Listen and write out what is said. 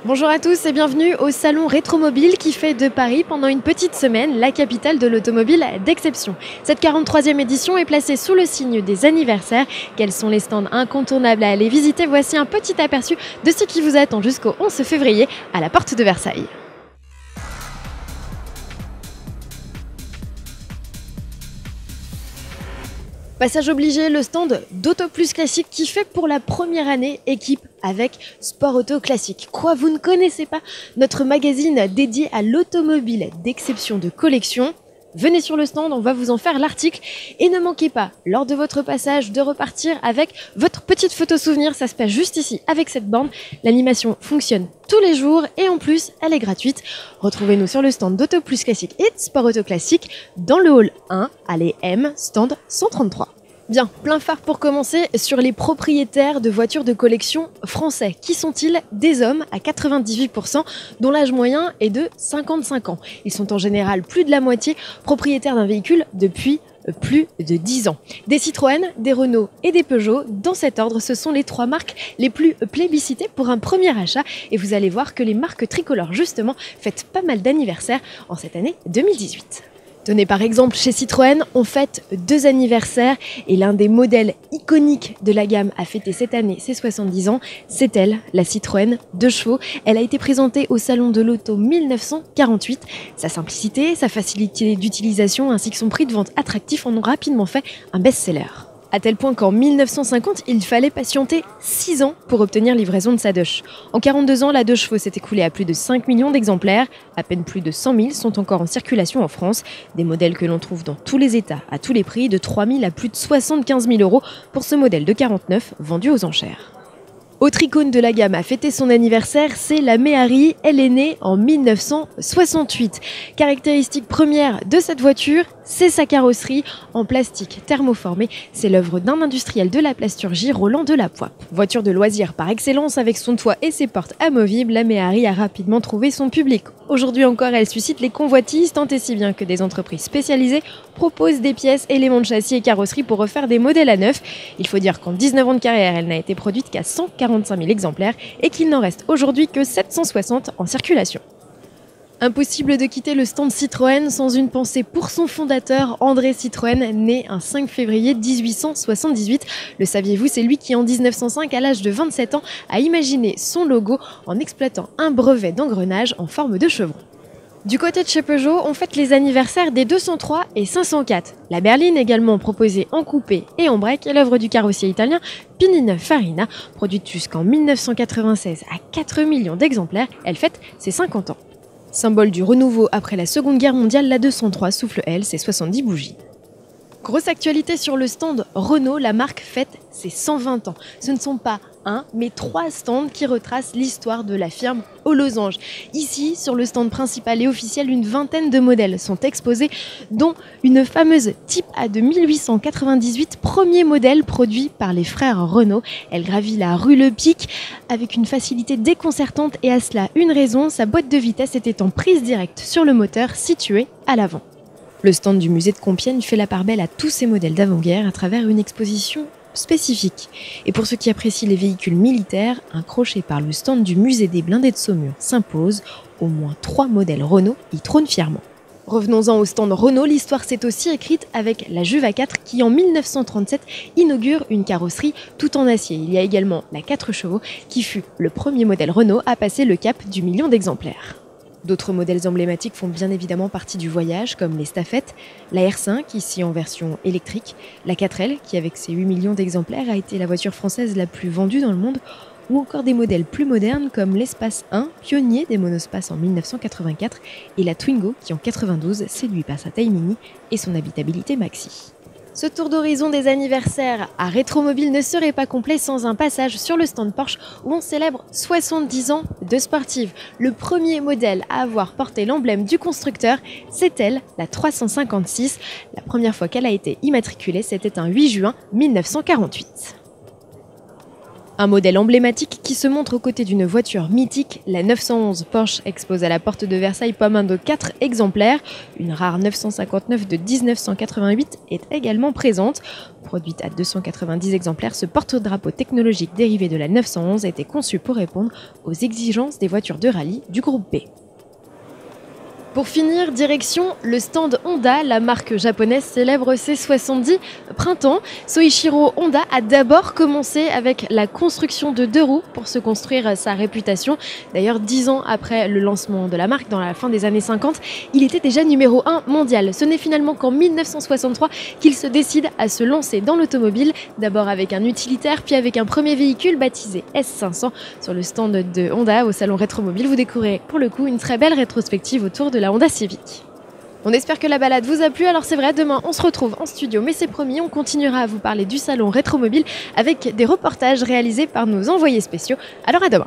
Bonjour à tous et bienvenue au Salon Rétromobile qui fait de Paris pendant une petite semaine la capitale de l'automobile d'exception. Cette 43e édition est placée sous le signe des anniversaires. Quels sont les stands incontournables à aller visiter? Voici un petit aperçu de ce qui vous attend jusqu'au 11 février à la porte de Versailles. Passage obligé, le stand d'Auto Plus Classique qui fait pour la première année équipe avec Sport Auto Classique. Quoi, vous ne connaissez pas notre magazine dédié à l'automobile d'exception de collection? Venez sur le stand, on va vous en faire l'article. Et ne manquez pas, lors de votre passage, de repartir avec votre petite photo souvenir. Ça se passe juste ici, avec cette bande. L'animation fonctionne tous les jours et en plus, elle est gratuite. Retrouvez-nous sur le stand d'Auto Plus Classique et de Sport Auto Classique dans le hall 1, allée M, stand 133. Bien, plein phare pour commencer sur les propriétaires de voitures de collection français. Qui sont-ils? Des hommes à 98%, dont l'âge moyen est de 55 ans. Ils sont en général plus de la moitié propriétaires d'un véhicule depuis plus de 10 ans. Des Citroën, des Renault et des Peugeot, dans cet ordre, ce sont les trois marques les plus plébiscitées pour un premier achat. Et vous allez voir que les marques tricolores, justement, fêtent pas mal d'anniversaires en cette année 2018. Tenez, par exemple, chez Citroën, on fête 2 anniversaires et l'un des modèles iconiques de la gamme a fêté cette année ses 70 ans. C'est elle, la Citroën 2 chevaux. Elle a été présentée au Salon de l'Auto 1948. Sa simplicité, sa facilité d'utilisation ainsi que son prix de vente attractif en ont rapidement fait un best-seller. À tel point qu'en 1950, il fallait patienter 6 ans pour obtenir livraison de sa Doge. En 42 ans, la 2 chevaux s'est écoulée à plus de 5 millions d'exemplaires. À peine plus de 100 000 sont encore en circulation en France. Des modèles que l'on trouve dans tous les états, à tous les prix, de 3 000 à plus de 75 000 euros pour ce modèle de 49 vendu aux enchères. Autre icône de la gamme a fêté son anniversaire, c'est la Méhari. Elle est née en 1968. Caractéristique première de cette voiture, c'est sa carrosserie en plastique thermoformé. C'est l'œuvre d'un industriel de la plasturgie, Roland Delapoix. Voiture de loisir par excellence avec son toit et ses portes amovibles, la Méhari a rapidement trouvé son public. Aujourd'hui encore, elle suscite les convoitises, tant et si bien que des entreprises spécialisées proposent des pièces, éléments de châssis et carrosserie pour refaire des modèles à neuf. Il faut dire qu'en 19 ans de carrière, elle n'a été produite qu'à 145 000 exemplaires et qu'il n'en reste aujourd'hui que 760 en circulation. Impossible de quitter le stand Citroën sans une pensée pour son fondateur, André Citroën, né un 5 février 1878. Le saviez-vous, c'est lui qui en 1905, à l'âge de 27 ans, a imaginé son logo en exploitant un brevet d'engrenage en forme de chevron. Du côté de chez Peugeot, on fête les anniversaires des 203 et 504. La berline, également proposée en coupé et en break, est l'œuvre du carrossier italien Pininfarina. Produite jusqu'en 1996 à 4 millions d'exemplaires, elle fête ses 50 ans. Symbole du renouveau après la Seconde Guerre mondiale, la 203 souffle, elle, ses 70 bougies. Grosse actualité sur le stand Renault, la marque fête ses 120 ans. Ce ne sont pas un, mais 3 stands qui retracent l'histoire de la firme aux losanges. Ici, sur le stand principal et officiel, une vingtaine de modèles sont exposés, dont une fameuse Type A de 1898, premier modèle produit par les frères Renault. Elle gravit la rue Le Pic avec une facilité déconcertante et à cela une raison, sa boîte de vitesse était en prise directe sur le moteur situé à l'avant. Le stand du musée de Compiègne fait la part belle à tous ces modèles d'avant-guerre à travers une exposition spécifique. Et pour ceux qui apprécient les véhicules militaires, un crochet par le stand du musée des blindés de Saumur s'impose. Au moins 3 modèles Renault y trônent fièrement. Revenons-en au stand Renault, l'histoire s'est aussi écrite avec la Juve A4 qui en 1937 inaugure une carrosserie tout en acier. Il y a également la 4 chevaux qui fut le premier modèle Renault à passer le cap du million d'exemplaires. D'autres modèles emblématiques font bien évidemment partie du voyage, comme les Stafettes, la R5, ici en version électrique, la 4L, qui avec ses 8 millions d'exemplaires a été la voiture française la plus vendue dans le monde, ou encore des modèles plus modernes comme l'Espace 1, pionnier des monospaces en 1984, et la Twingo, qui en 92 séduit par sa taille mini et son habitabilité maxi. Ce tour d'horizon des anniversaires à Rétromobile ne serait pas complet sans un passage sur le stand Porsche où on célèbre 70 ans de sportive. Le premier modèle à avoir porté l'emblème du constructeur, c'est elle, la 356. La première fois qu'elle a été immatriculée, c'était un 8 juin 1948. Un modèle emblématique qui se montre aux côtés d'une voiture mythique, la 911 Porsche expose à la porte de Versailles pas moins de 4 exemplaires. Une rare 959 de 1988 est également présente. Produite à 290 exemplaires, ce porte-drapeau technologique dérivé de la 911 a été conçu pour répondre aux exigences des voitures de rallye du groupe B. Pour finir, direction le stand Honda, la marque japonaise célèbre ses 70 printemps. Soichiro Honda a d'abord commencé avec la construction de 2 roues pour se construire sa réputation. D'ailleurs, 10 ans après le lancement de la marque, dans la fin des années 50, il était déjà numéro 1 mondial. Ce n'est finalement qu'en 1963 qu'il se décide à se lancer dans l'automobile, d'abord avec un utilitaire, puis avec un premier véhicule baptisé S500. Sur le stand de Honda au salon Rétromobile, vous découvrez pour le coup une très belle rétrospective autour de la Honda Civic. On espère que la balade vous a plu, alors c'est vrai, demain on se retrouve en studio, mais c'est promis, on continuera à vous parler du salon Rétromobile avec des reportages réalisés par nos envoyés spéciaux. Alors à demain.